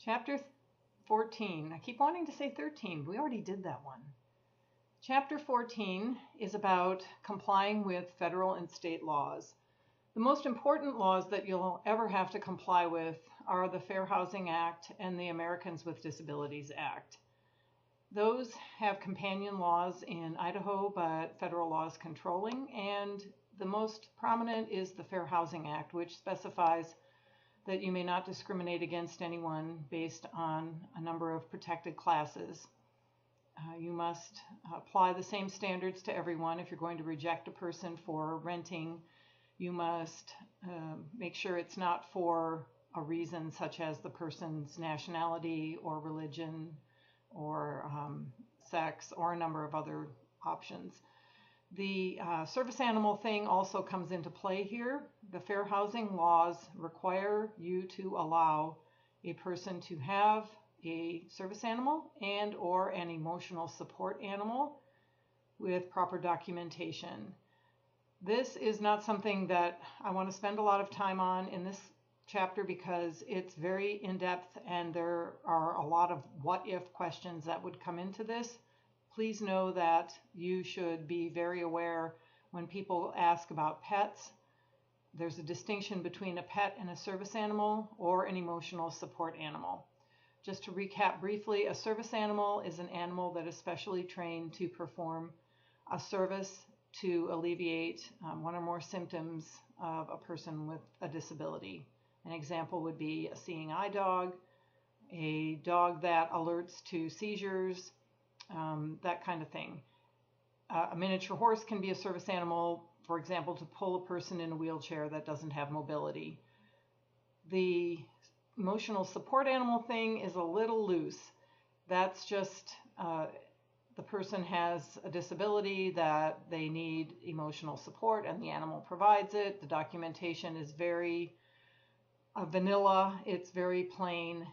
Chapter 14. I keep wanting to say 13. We already did that one. Chapter 14 is about complying with federal and state laws. The most important laws that you'll ever have to comply with are the Fair Housing Act and the Americans with Disabilities Act. Those have companion laws in Idaho, but federal laws controlling, and the most prominent is the Fair Housing Act, which specifies that you may not discriminate against anyone based on a number of protected classes. You must apply the same standards to everyone. If you're going to reject a person for renting, you must make sure it's not for a reason such as the person's nationality or religion or sex or a number of other options. The service animal thing also comes into play here. The fair housing laws require you to allow a person to have a service animal and or an emotional support animal with proper documentation. This is not something that I want to spend a lot of time on in this chapter because it's very in-depth and there are a lot of what-if questions that would come into this. Please know that you should be very aware when people ask about pets. There's a distinction between a pet and a service animal or an emotional support animal. Just to recap briefly, a service animal is an animal that is specially trained to perform a service to alleviate one or more symptoms of a person with a disability. An example would be a seeing eye dog, a dog that alerts to seizures, that kind of thing. A miniature horse can be a service animal, for example, to pull a person in a wheelchair that doesn't have mobility. The emotional support animal thing is a little loose. That's just the person has a disability that they need emotional support and the animal provides it. The documentation is very vanilla. It's very plain.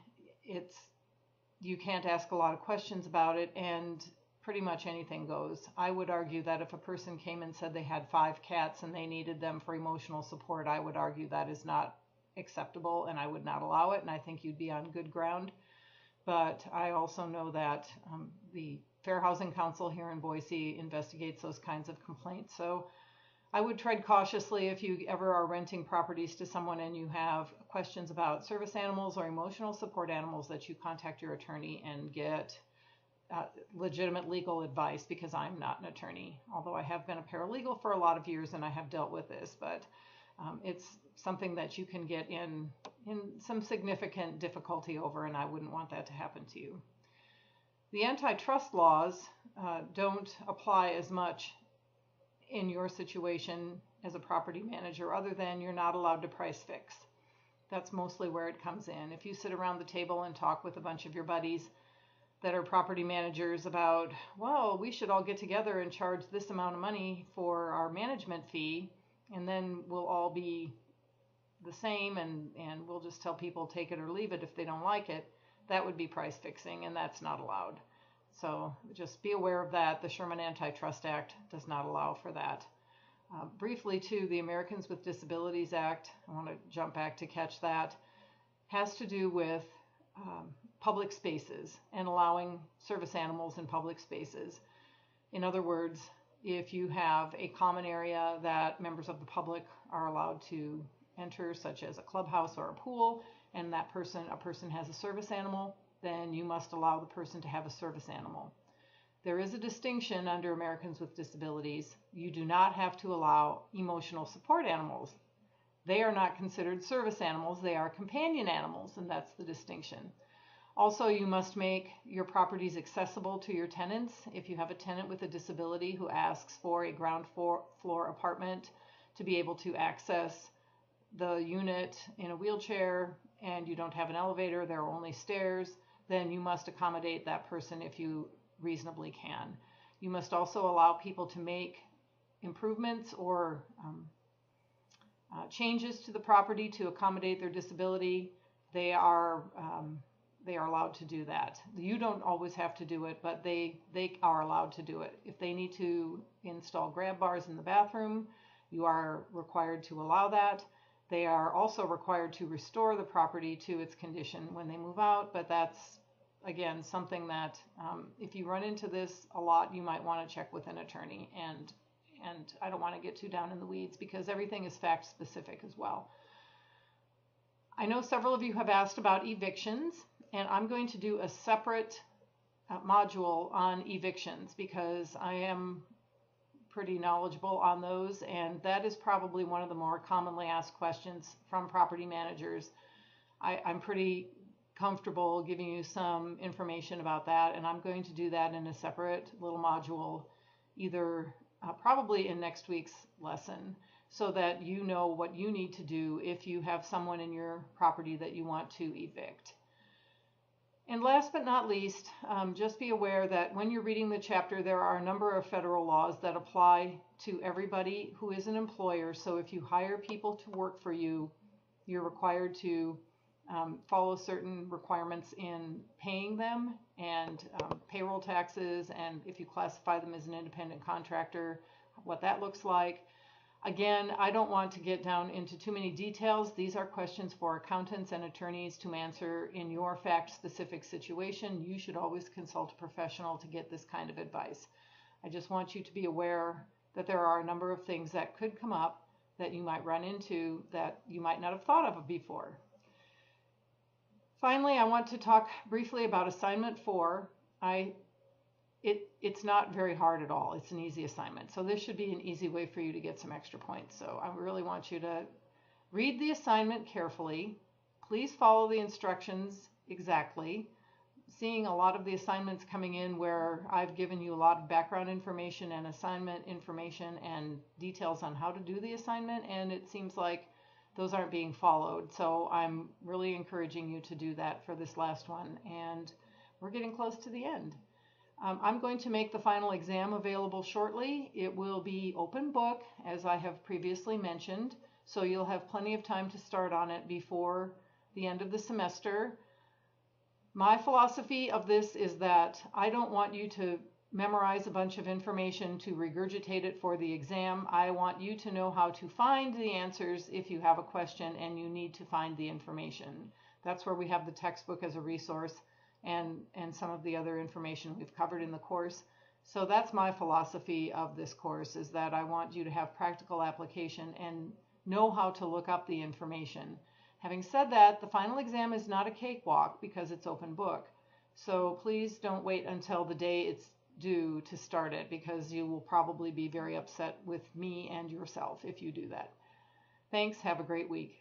You can't ask a lot of questions about it, and pretty much anything goes. I would argue that if a person came and said they had 5 cats and they needed them for emotional support, I would argue that is not acceptable and I would not allow it, and I think you'd be on good ground. But I also know that the Fair Housing Council here in Boise investigates those kinds of complaints. So I would tread cautiously if you ever are renting properties to someone and you have questions about service animals or emotional support animals, that you contact your attorney and get legitimate legal advice, because I'm not an attorney, although I have been a paralegal for a lot of years and I have dealt with this, but it's something that you can get in some significant difficulty over, and I wouldn't want that to happen to you. The antitrust laws don't apply as much in your situation as a property manager, other than you're not allowed to price fix. That's mostly where it comes in. If you sit around the table and talk with a bunch of your buddies that are property managers about, well, we should all get together and charge this amount of money for our management fee, and then we'll all be the same and we'll just tell people take it or leave it if they don't like it, that would be price fixing, and that's not allowed. So just be aware of that. The Sherman Antitrust Act does not allow for that. Briefly too, the Americans with Disabilities Act, I want to jump back to catch that, has to do with public spaces and allowing service animals in public spaces. In other words, if you have a common area that members of the public are allowed to enter, such as a clubhouse or a pool, and a person has a service animal, then you must allow the person to have a service animal. There is a distinction under Americans with Disabilities. You do not have to allow emotional support animals. They are not considered service animals. They are companion animals, and that's the distinction. Also, you must make your properties accessible to your tenants. If you have a tenant with a disability who asks for a ground floor apartment to be able to access the unit in a wheelchair and you don't have an elevator, there are only stairs, then you must accommodate that person if you reasonably can. You must also allow people to make improvements or changes to the property to accommodate their disability. They are allowed to do that. You don't always have to do it, but they are allowed to do it. If they need to install grab bars in the bathroom, you are required to allow that. They are also required to restore the property to its condition when they move out, but that's, again, something that if you run into this a lot, you might want to check with an attorney. And I don't want to get too down in the weeds because everything is fact specific as well. I know several of you have asked about evictions, and I'm going to do a separate module on evictions because I am pretty knowledgeable on those, and that is probably one of the more commonly asked questions from property managers. I'm pretty comfortable giving you some information about that, and I'm going to do that in a separate little module, either probably in next week's lesson, so that you know what you need to do if you have someone in your property that you want to evict. And last but not least, just be aware that when you're reading the chapter, there are a number of federal laws that apply to everybody who is an employer. So if you hire people to work for you, you're required to follow certain requirements in paying them and payroll taxes, and if you classify them as an independent contractor, what that looks like. Again, I don't want to get down into too many details. These are questions for accountants and attorneys to answer in your fact-specific situation. You should always consult a professional to get this kind of advice. I just want you to be aware that there are a number of things that could come up that you might run into that you might not have thought of before. Finally, I want to talk briefly about assignment 4. It's not very hard at all. It's an easy assignment. So this should be an easy way for you to get some extra points. So I really want you to read the assignment carefully. Please follow the instructions exactly. Seeing a lot of the assignments coming in where I've given you a lot of background information and assignment information and details on how to do the assignment, and it seems like those aren't being followed. So I'm really encouraging you to do that for this last one. And we're getting close to the end. I'm going to make the final exam available shortly. It will be open book, as I have previously mentioned, so you'll have plenty of time to start on it before the end of the semester. My philosophy of this is that I don't want you to memorize a bunch of information to regurgitate it for the exam. I want you to know how to find the answers if you have a question and you need to find the information. That's where we have the textbook as a resource and some of the other information we've covered in the course. So that's my philosophy of this course, is that I want you to have practical application and know how to look up the information. Having said that, the final exam is not a cakewalk because it's open book. So please don't wait until the day it's due to start it, because you will probably be very upset with me and yourself if you do that. Thanks. Have a great week.